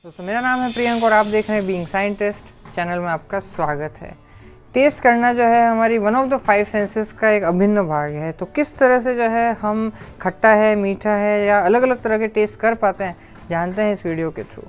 दोस्तों मेरा नाम है प्रियंक और आप देख रहे हैं बीइंग साइंटिस्ट चैनल में आपका स्वागत है। टेस्ट करना जो है हमारी वन ऑफ द 5 सेंसेस का एक अभिन्न भाग है। तो किस तरह से जो है हम खट्टा है, मीठा है या अलग अलग तरह के टेस्ट कर पाते हैं, जानते हैं इस वीडियो के थ्रू।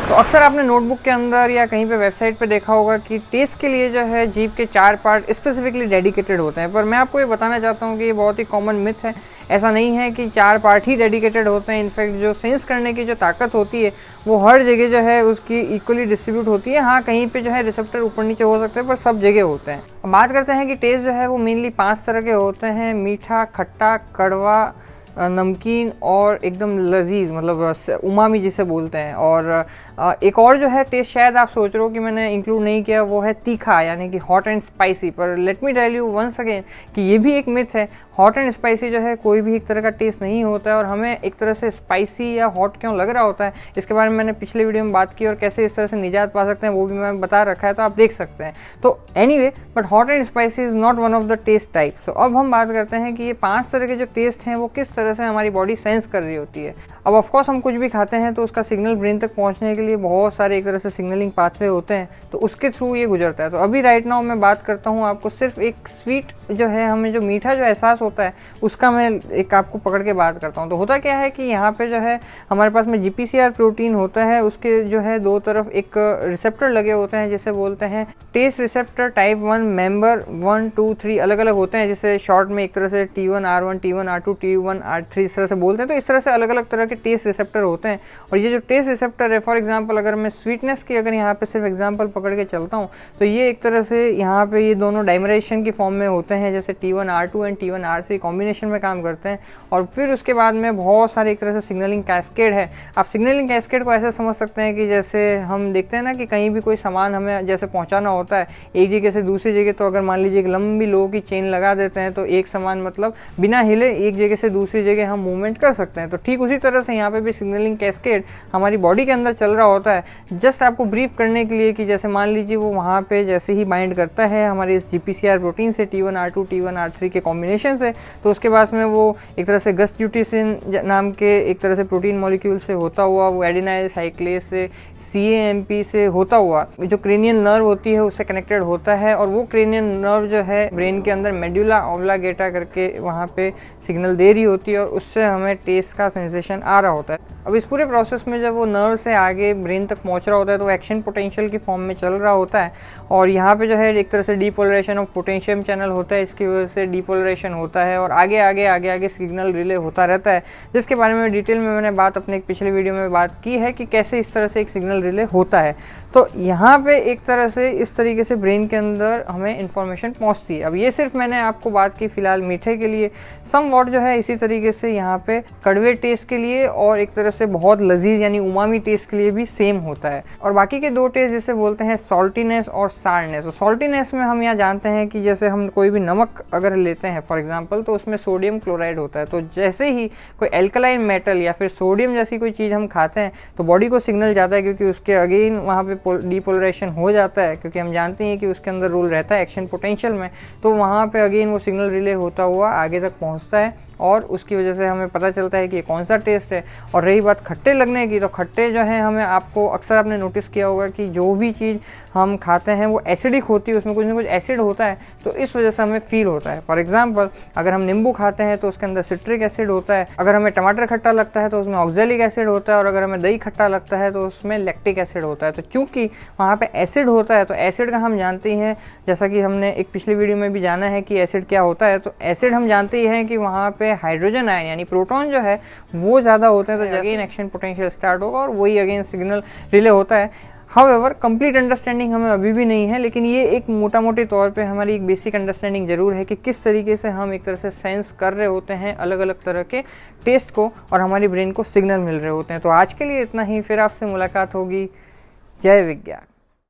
तो अक्सर आपने नोटबुक के अंदर या कहीं पे वेबसाइट पे देखा होगा कि टेस्ट के लिए जो है जीभ के 4 पार्ट स्पेसिफिकली डेडिकेटेड होते हैं, पर मैं आपको ये बताना चाहता हूँ कि ये बहुत ही कॉमन मिथ है। ऐसा नहीं है कि 4 पार्ट ही डेडिकेटेड होते हैं। इनफैक्ट जो सेंस करने की जो ताकत होती है वो हर जगह जो है उसकी इक्वली डिस्ट्रीब्यूट होती है। हाँ, कहीं पे जो है रिसेप्टर ऊपर नीचे हो सकते हैं, पर सब जगह होते हैं। अब बात करते हैं कि टेस्ट जो है वो मेनली 5 तरह के होते हैं: मीठा, खट्टा, कड़वा, नमकीन और एकदम लजीज, मतलब उमामी जिसे बोलते हैं। और एक और जो है टेस्ट शायद आप सोच रहे हो कि मैंने इंक्लूड नहीं किया, वो है तीखा, यानी कि हॉट एंड स्पाइसी। पर let me tell you once again कि ये भी एक मिथ है। हॉट एंड स्पाइसी जो है कोई भी एक तरह का टेस्ट नहीं होता है, और हमें एक तरह से स्पाइसी या हॉट क्यों लग रहा होता है इसके बारे में मैंने पिछले वीडियो में बात की, और कैसे इस तरह से निजात पा सकते हैं वो भी मैं बता रखा है, तो आप देख सकते हैं। तो anyway, but hot and spicy is not one of the taste type. सो अब हम बात करते हैं कि ये 5 तरह के जो टेस्ट हैं वो किस तरह से हमारी बॉडी सेंस कर रही होती है। अब ऑफकोर्स हम कुछ भी खाते हैं तो उसका सिग्नल ब्रेन तक पहुंचने के लिए बहुत सारे एक तरह से सिग्नलिंग पाथवे होते हैं, तो उसके थ्रू ये गुजरता है। तो अभी राइट नाउ मैं बात करता हूँ आपको सिर्फ एक स्वीट जो है, हमें जो मीठा जो एहसास होता है उसका मैं एक आपको पकड़ के बात करता हूँ। तो होता क्या है कि यहाँ पे जो है हमारे पास में GPCR प्रोटीन होता है, उसके जो है 2 तरफ एक रिसेप्टर लगे होते हैं जिसे बोलते हैं टेस्ट रिसेप्टर टाइप 1 मेंबर 1, 2, 3 अलग अलग होते हैं, जिसे शॉर्ट में एक तरह से T1R1, T1R2, T1R3 इस तरह से बोलते हैं। तो इस तरह से अलग अलग तरह के टेस्ट रिसेप्टर होते हैं। और ये जो टेस्ट रिसेप्टर है, फॉर एग्जांपल अगर मैं स्वीटनेस की अगर यहाँ पे सिर्फ एग्जांपल पकड़ के चलता हूँ, तो ये एक तरह से यहाँ पे ये दोनों डाइमरेशन की फॉर्म में होते हैं, जैसे T1R2 एंड T1R3 कॉम्बिनेशन में काम करते हैं। और फिर उसके बाद में बहुत सारे एक तरह से सिग्नलिंग कैस्केड है। आप सिग्नलिंग कैस्केड को ऐसे समझ सकते हैं कि जैसे हम देखते हैं ना कि कहीं भी कोई सामान हमें जैसे पहुँचाना होता है एक जगह से दूसरी जगह, तो अगर मान लीजिए एक लंबी लोहे की चेन लगा देते हैं तो एक सामान मतलब बिना हिले एक जगह से दूसरी जगह हम मूवमेंट कर सकते हैं। तो ठीक उसी तरह से यहाँ पे भी सिग्नलिंग कैस्केड हमारी बॉडी के अंदर चल रहा होता है, जस्ट आपको ब्रीफ करने के लिए कि जैसे मान लीजिए वो वहाँ पे जैसे ही बाइंड करता है हमारे इस GPCR प्रोटीन से T1R2 T1R3 के कॉम्बिनेशन से, तो उसके बाद में वो एक तरह से गस्ट्यूटिसिन नाम के एक तरह से प्रोटीन मॉलिक्यूल से होता हुआ, वो एडेनाइल साइक्लेज से CAMP से होता हुआ जो क्रेनियल नर्व होती है उससे कनेक्टेड होता है। और वो क्रेनियल नर्व जो है ब्रेन के अंदर मेडुला ऑब्लांगेटा करके वहाँ पे सिग्नल दे रही होती है, और उससे हमें टेस्ट का सेंसेशन आ रहा होता है। अब इस पूरे प्रोसेस में जब वो नर्व से आगे ब्रेन तक पहुंच रहा होता है तो एक्शन पोटेंशियल की फॉर्म में चल रहा होता है, और यहाँ पे जो है एक तरह से डीपोलराइजेशन ऑफ पोटेशियम चैनल होता है, इसकी वजह से डीपोलराइजेशन होता है और आगे आगे आगे आगे सिग्नल रिले होता रहता है, जिसके बारे में डिटेल में मैंने बात अपने एक पिछले वीडियो में बात की है कि कैसे इस तरह से एक सिग्नल रिले होता है। तो यहाँ पे एक तरह से इस तरीके से ब्रेन के अंदर हमें इंफॉर्मेशन पहुँचती है। अब ये सिर्फ मैंने आपको बात की फिलहाल मीठे के लिए, सम वॉट जो है इसी तरीके से यहाँ पे कड़वे टेस्ट के लिए और एक तरह से बहुत लजीज यानी उमामी टेस्ट के लिए भी सेम होता है। और बाकी के 2 टेस्ट जिसे बोलते हैं सॉल्टीनेस और सारनेस। तो सॉल्टीनेस में हम यहाँ जानते हैं कि जैसे हम कोई भी नमक अगर लेते हैं फॉर एग्जांपल, तो उसमें सोडियम क्लोराइड होता है। तो जैसे ही कोई एल्कलाइन मेटल या फिर सोडियम जैसी कोई चीज़ हम खाते हैं तो बॉडी को सिग्नल जाता है, क्योंकि उसके अगेन वहाँ पे डीपोलराइजेशन हो जाता है, क्योंकि हम जानते हैं कि उसके अंदर रोल रहता है एक्शन पोटेंशियल में। तो वहाँ पे अगेन वो सिग्नल रिले होता हुआ आगे तक पहुँचता है, और उसकी वजह से हमें पता चलता है कि ये कौन सा टेस्ट है। और रही बात खट्टे लगने की, तो खट्टे जो हैं हमें आपको अक्सर आपने नोटिस किया होगा कि जो भी चीज़ हम खाते हैं वो एसिडिक होती है, उसमें कुछ ना कुछ एसिड होता है, तो इस वजह से हमें फील होता है। फॉर एग्जांपल अगर हम नींबू खाते हैं तो उसके अंदर सिट्रिक एसिड होता है, अगर हमें टमाटर खट्टा लगता है तो उसमें ऑक्जेलिक एसिड होता है, और अगर हमें दही खट्टा लगता है तो उसमें लैक्टिक एसिड होता है। तो चूँकि वहाँ पर एसिड होता है तो एसिड का हम जानते हैं, जैसा कि हमने एक पिछली वीडियो में भी जाना है कि एसिड क्या होता है। तो एसिड हम जानते ही हैं कि वहाँ पर हाइड्रोजन आयन यानी प्रोटॉन जो है वो ज़्यादा होते हैं, तो अगेन एक्शन पोटेंशियल स्टार्ट होगा और वही अगेन सिग्नल रिले होता है। हाउएवर कंप्लीट अंडरस्टैंडिंग हमें अभी भी नहीं है, लेकिन ये एक मोटा मोटी तौर पे हमारी एक बेसिक अंडरस्टैंडिंग ज़रूर है कि किस तरीके से हम एक तरह से सेंस कर रहे होते हैं अलग अलग तरह के टेस्ट को, और हमारी ब्रेन को सिग्नल मिल रहे होते हैं। तो आज के लिए इतना ही, फिर आपसे मुलाकात होगी। जय विज्ञान।